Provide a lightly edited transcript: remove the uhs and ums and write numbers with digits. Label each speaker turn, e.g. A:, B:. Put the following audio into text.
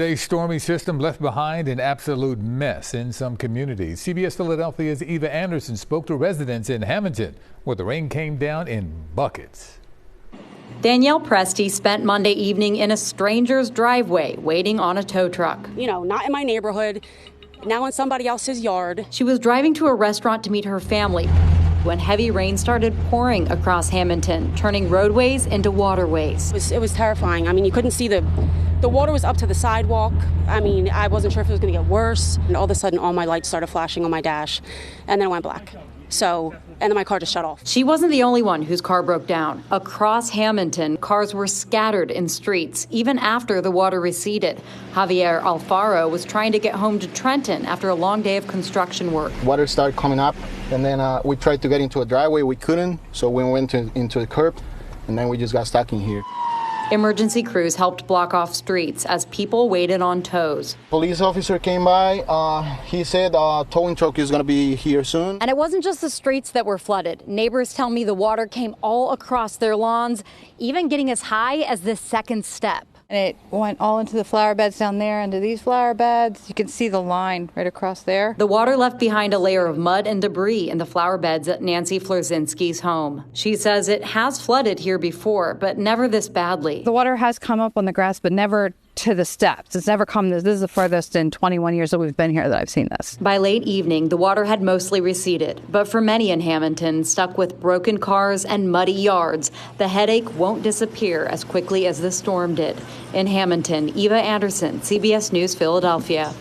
A: A stormy system left behind an absolute mess in some communities. CBS Philadelphia's Eva Anderson spoke to residents in Hammonton, where the rain came down in buckets.
B: Danielle Presti spent Monday evening in a stranger's driveway waiting on a tow truck.
C: Not in my neighborhood, now in somebody else's yard.
B: She was driving to a restaurant to meet her family when heavy rain started pouring across Hammonton, turning roadways into waterways.
C: It was terrifying. You couldn't see the water was up to the sidewalk. I wasn't sure if it was going to get worse. And all of a sudden, all my lights started flashing on my dash, and then it went black. And then my car just shut off.
B: She wasn't the only one whose car broke down. Across Hammonton, cars were scattered in streets, even after the water receded. Javier Alfaro was trying to get home to Trenton after a long day of construction work.
D: Water started coming up, and then we tried to get into a driveway. We couldn't, so we went into the curb, and then we just got stuck in here.
B: Emergency crews helped block off streets as people waited on tows.
D: Police officer came by. He said a towing truck is going to be here soon.
B: And it wasn't just the streets that were flooded. Neighbors tell me the water came all across their lawns, even getting as high as the second step.
E: And it went all into the flower beds down there, into these flower beds. You can see the line right across there.
B: The water left behind a layer of mud and debris in the flower beds at Nancy Florzinski's home. She says it has flooded here before, but never this badly.
E: The water has come up on the grass, but never to the steps. It's never come this is the furthest in 21 years that we've been here that I've seen this.
B: By late evening, the water had mostly receded, but for many in Hammonton stuck with broken cars and muddy yards, the headache won't disappear as quickly as the storm did. In Hammonton, Eva Anderson, CBS News, Philadelphia.